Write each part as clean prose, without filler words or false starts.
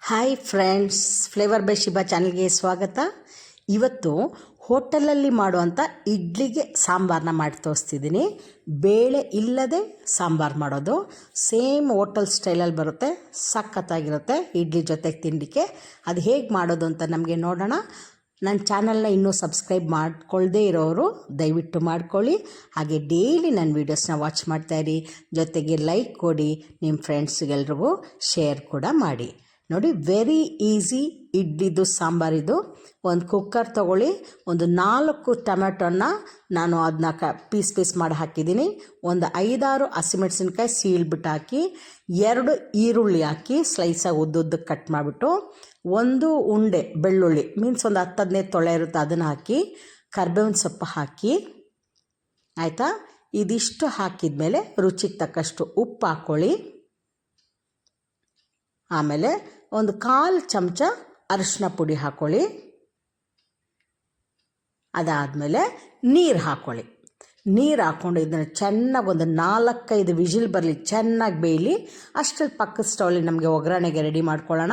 Hi friends, flavour by Shiba ಚಾನಲ್ಗೆ ಸ್ವಾಗತ. ಇವತ್ತು ಹೋಟೆಲಲ್ಲಿ ಮಾಡುವಂಥ ಇಡ್ಲಿಗೆ ಸಾಂಬಾರನ್ನ ಮಾಡಿ ತೋರಿಸ್ತಿದ್ದೀನಿ. ಬೇಳೆ ಇಲ್ಲದೆ ಸಾಂಬಾರು ಮಾಡೋದು ಸೇಮ್ ಹೋಟೆಲ್ ಸ್ಟೈಲಲ್ಲಿ ಬರುತ್ತೆ. ಸಖತ್ತಾಗಿರುತ್ತೆ ಇಡ್ಲಿ ಜೊತೆಗೆ ತಿನ್ನಲಿಕ್ಕೆ. ಅದು ಹೇಗೆ ಮಾಡೋದು ಅಂತ ನಮಗೆ ನೋಡೋಣ. ನನ್ನ ಚಾನಲ್ನ ಇನ್ನೂ ಸಬ್ಸ್ಕ್ರೈಬ್ ಮಾಡ್ಕೊಳ್ಳದೇ ಇರೋರು ದಯವಿಟ್ಟು ಮಾಡ್ಕೊಳ್ಳಿ. ಹಾಗೆ ಡೈಲಿ ನನ್ನ ವೀಡಿಯೋಸ್ನ ವಾಚ್ ಮಾಡ್ತಾಯಿರಿ. ಜೊತೆಗೆ ಲೈಕ್ ಕೊಡಿ, ನಿಮ್ಮ ಫ್ರೆಂಡ್ಸ್ಗೆಲ್ರಿಗೂ ಶೇರ್ ಕೂಡ ಮಾಡಿ. ನೋಡಿ, ವೆರಿ ಈಸಿ ಇಡ್ಲಿದು ಸಾಂಬಾರಿದು. ಒಂದು ಕುಕ್ಕರ್ ತೊಗೊಳ್ಳಿ. ಒಂದು 4 ಟೊಮೆಟೊನ ನಾನು ಅದನ್ನ ಪೀಸ್ ಮಾಡಿ ಹಾಕಿದ್ದೀನಿ. ಒಂದು 5-6 ಹಸಿಮೆಣಸಿನ್ಕಾಯಿ ಸೀಳ್ಬಿಟ್ಟು ಹಾಕಿ, 2 ಈರುಳ್ಳಿ ಹಾಕಿ ಸ್ಲೈಸಾಗಿ ಉದ್ದುದ್ದಕ್ಕೆ ಕಟ್ ಮಾಡಿಬಿಟ್ಟು, 1 ಉಂಡೆ ಬೆಳ್ಳುಳ್ಳಿ ಮೀನ್ಸ್ ಒಂದು 10-15 ತೊಳೆ ಇರುತ್ತೆ ಅದನ್ನು ಹಾಕಿ, ಕರ್ಬೇವಿನ ಸೊಪ್ಪು ಹಾಕಿ, ಆಯಿತಾ. ಇದಿಷ್ಟು ಹಾಕಿದ ಮೇಲೆ ರುಚಿಗೆ ತಕ್ಕಷ್ಟು ಉಪ್ಪು ಹಾಕ್ಕೊಳ್ಳಿ. ಆಮೇಲೆ ಒಂದು 1/4 ಚಮಚ ಅರಿಶಿನ ಪುಡಿ ಹಾಕ್ಕೊಳ್ಳಿ. ಅದಾದಮೇಲೆ ನೀರು ಹಾಕ್ಕೊಳ್ಳಿ. ನೀರು ಹಾಕ್ಕೊಂಡು ಇದನ್ನು ಚೆನ್ನಾಗಿ ಒಂದು 4-5 ವಿಜಿಲ್ ಬರಲಿ, ಚೆನ್ನಾಗಿ ಬೇಯಲಿ. ಅಷ್ಟರಲ್ಲಿ ಪಕ್ಕದ ಸ್ಟೌವಲ್ಲಿ ನಮಗೆ ಒಗ್ಗರಣೆಗೆ ರೆಡಿ ಮಾಡ್ಕೊಳ್ಳೋಣ.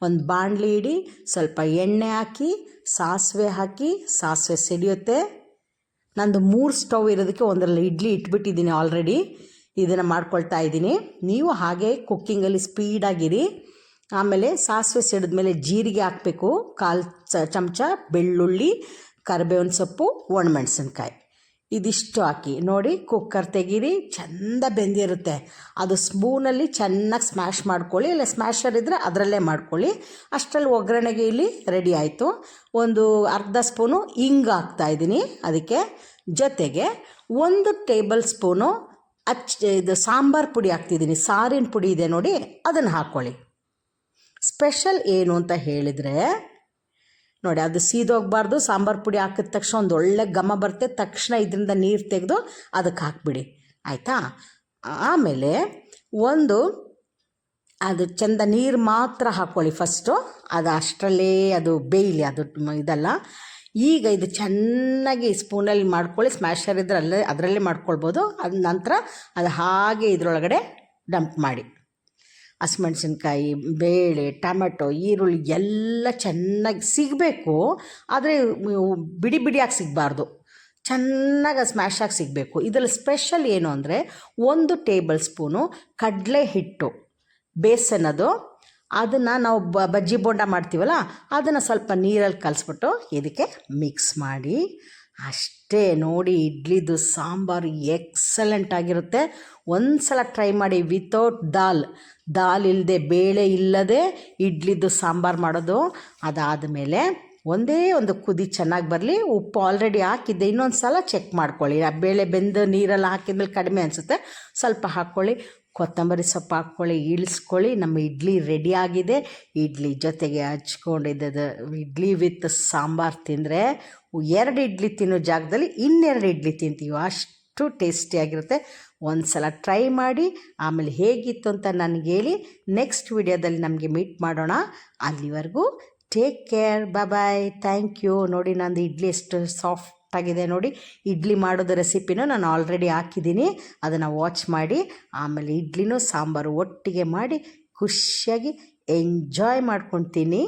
ಒಂದು ಬಾಣಲಿ ಇಡಿ, ಸ್ವಲ್ಪ ಎಣ್ಣೆ ಹಾಕಿ, ಸಾಸಿವೆ ಹಾಕಿ, ಸಾಸಿವೆ ಸಿಡಿಯುತ್ತೆ. ನಂದು 3 ಸ್ಟವ್ ಇರೋದಕ್ಕೆ ಒಂದರಲ್ಲಿ ಇಡ್ಲಿ ಇಟ್ಬಿಟ್ಟಿದ್ದೀನಿ ಆಲ್ರೆಡಿ. ಇದನ್ನು ಮಾಡ್ಕೊಳ್ತಾ ಇದ್ದೀನಿ. ನೀವು ಹಾಗೆ ಕುಕ್ಕಿಂಗಲ್ಲಿ ಸ್ಪೀಡಾಗಿರಿ. ಆಮೇಲೆ ಸಾಸಿವೆ ಸಿಡಿದ್ಮೇಲೆ ಜೀರಿಗೆ ಹಾಕಬೇಕು, 1/4 ಚಮಚ ಬೆಳ್ಳುಳ್ಳಿ, ಕರಿಬೇವಿನ ಸೊಪ್ಪು, ಒಣಮೆಣಸಿನ್ಕಾಯಿ ಇದಿಷ್ಟು ಹಾಕಿ ನೋಡಿ. ಕುಕ್ಕರ್ ತೆಗೀರಿ, ಚೆಂದ ಬೆಂದಿರುತ್ತೆ. ಅದು ಸ್ಪೂನಲ್ಲಿ ಚೆನ್ನಾಗಿ ಸ್ಮ್ಯಾಶ್ ಮಾಡ್ಕೊಳ್ಳಿ, ಇಲ್ಲ ಸ್ಮ್ಯಾಶರ್ ಇದ್ದರೆ ಅದರಲ್ಲೇ ಮಾಡ್ಕೊಳ್ಳಿ. ಅಷ್ಟರಲ್ಲಿ ಒಗ್ಗರಣೆಗೆ ಇಲ್ಲಿ ರೆಡಿ ಆಯಿತು. ಒಂದು ಅರ್ಧ ಸ್ಪೂನು ಹಿಂಗೆ ಹಾಕ್ತಾಯಿದ್ದೀನಿ ಅದಕ್ಕೆ. ಜೊತೆಗೆ 1 ಟೇಬಲ್ ಸ್ಪೂನು ಇದು ಸಾಂಬಾರು ಪುಡಿ ಹಾಕ್ತಿದ್ದೀನಿ. ಸಾರಿನ ಪುಡಿ ಇದೆ ನೋಡಿ, ಅದನ್ನು ಹಾಕ್ಕೊಳ್ಳಿ. ಸ್ಪೆಷಲ್ ಏನು ಅಂತ ಹೇಳಿದರೆ ನೋಡಿ, ಅದು ಸೀದೋಗಬಾರ್ದು. ಸಾಂಬಾರು ಪುಡಿ ಹಾಕಿದ ತಕ್ಷಣ ಒಂದು ಒಳ್ಳೆ ಘಮ ಬರುತ್ತೆ. ತಕ್ಷಣ ಇದರಿಂದ ನೀರು ತೆಗೆದು ಅದಕ್ಕೆ ಹಾಕಿಬಿಡಿ, ಆಯಿತಾ. ಆಮೇಲೆ ಅದು ಚೆಂದ ನೀರು ಮಾತ್ರ ಹಾಕ್ಕೊಳ್ಳಿ ಫಸ್ಟು. ಅದು ಅಷ್ಟರಲ್ಲೇ ಅದು ಬೇಯಲಿ, ಅದು ಇದಲ್ಲ. ಈಗ ಇದು ಚೆನ್ನಾಗಿ ಸ್ಪೂನಲ್ಲಿ ಮಾಡ್ಕೊಳ್ಳಿ. ಸ್ಮ್ಯಾಶರ್ ಇದ್ದರೆ ಅದರಲ್ಲೇ ಮಾಡ್ಕೊಳ್ಬೋದು. ಅದ ನಂತರ ಅದು ಹಾಗೆ ಇದರೊಳಗಡೆ ಡಂಪ್ ಮಾಡಿ. ಹಸಿಮೆಣ್ಸಿನ್ಕಾಯಿ, ಬೇಳೆ, ಟೊಮೆಟೊ, ಈರುಳ್ಳಿ ಎಲ್ಲ ಚೆನ್ನಾಗಿ ಸಿಗಬೇಕು. ಆದರೆ ಬಿಡಿ ಬಿಡಿಯಾಗಿ ಸಿಗಬಾರ್ದು, ಚೆನ್ನಾಗಿ ಸ್ಮ್ಯಾಶ್ ಆಗಿ ಸಿಗಬೇಕು. ಇದರಲ್ಲಿ ಸ್ಪೆಷಲ್ ಏನು ಅಂದರೆ 1 ಟೇಬಲ್ ಸ್ಪೂನು ಕಡಲೆ ಹಿಟ್ಟು, ಬೇಸನ್ ಅದನ್ನು ನಾವು ಬಜ್ಜಿ ಬೋಂಡ ಮಾಡ್ತೀವಲ್ಲ, ಅದನ್ನು ಸ್ವಲ್ಪ ನೀರಲ್ಲಿ ಕಲಿಸ್ಬಿಟ್ಟು ಇದಕ್ಕೆ ಮಿಕ್ಸ್ ಮಾಡಿ. ಅಷ್ಟೇ ನೋಡಿ, ಇಡ್ಲಿದು ಸಾಂಬಾರು ಎಕ್ಸಲೆಂಟ್ ಆಗಿರುತ್ತೆ. ಒಂದು ಸಲ ಟ್ರೈ ಮಾಡಿ. ವಿತೌಟ್ ದಾಲ್ ಇಲ್ಲದೆ, ಬೇಳೆ ಇಲ್ಲದೆ ಇಡ್ಲಿದು ಸಾಂಬಾರು ಮಾಡೋದು. ಅದಾದಮೇಲೆ ಒಂದೇ ಒಂದು ಕುದಿ ಚೆನ್ನಾಗಿ ಬರಲಿ. ಉಪ್ಪು ಆಲ್ರೆಡಿ ಹಾಕಿದ್ದೆ, ಇನ್ನೊಂದು ಸಲ ಚೆಕ್ ಮಾಡ್ಕೊಳ್ಳಿ. ಆ ಬೇಳೆ ಬೆಂದು ನೀರೆಲ್ಲ ಹಾಕಿದ್ಮೇಲೆ ಕಡಿಮೆ ಅನಿಸುತ್ತೆ, ಸ್ವಲ್ಪ ಹಾಕ್ಕೊಳ್ಳಿ. ಕೊತ್ತಂಬರಿ ಸೊಪ್ಪು ಹಾಕ್ಕೊಳ್ಳಿ, ಇಳಿಸ್ಕೊಳ್ಳಿ. ನಮ್ಮ ಇಡ್ಲಿ ರೆಡಿಯಾಗಿದೆ. ಇಡ್ಲಿ ಜೊತೆಗೆ ಹಚ್ಕೊಂಡಿದ್ದದು ಇಡ್ಲಿ ವಿತ್ ಸಾಂಬಾರು ತಿಂದರೆ 2 ಇಡ್ಲಿ ತಿನ್ನೋ ಜಾಗದಲ್ಲಿ 2 ಇಡ್ಲಿ ತಿಂತೀವಿ, ಅಷ್ಟು ಟೇಸ್ಟಿಯಾಗಿರುತ್ತೆ. ಒಂದು ಸಲ ಟ್ರೈ ಮಾಡಿ. ಆಮೇಲೆ ಹೇಗಿತ್ತು ಅಂತ ನನಗೆ ಹೇಳಿ. ನೆಕ್ಸ್ಟ್ ವಿಡಿಯೋದಲ್ಲಿ ನಮಗೆ ಮೀಟ್ ಮಾಡೋಣ. ಅಲ್ಲಿವರೆಗೂ take care, bye, thank you. ನೋಡಿ, ನಂದು ಇಡ್ಲಿ ಎಷ್ಟು ಸಾಫ್ಟಾಗಿದೆ ನೋಡಿ. ಇಡ್ಲಿ ಮಾಡೋದು ರೆಸಿಪಿನೂ ನಾನು ಆಲ್ರೆಡಿ ಹಾಕಿದ್ದೀನಿ, ಅದನ್ನು ವಾಚ್ ಮಾಡಿ. ಆಮೇಲೆ ಇಡ್ಲಿನೂ ಸಾಂಬಾರು ಒಟ್ಟಿಗೆ ಮಾಡಿ ಖುಷಿಯಾಗಿ ಎಂಜಾಯ್ ಮಾಡ್ಕೊತೀನಿ.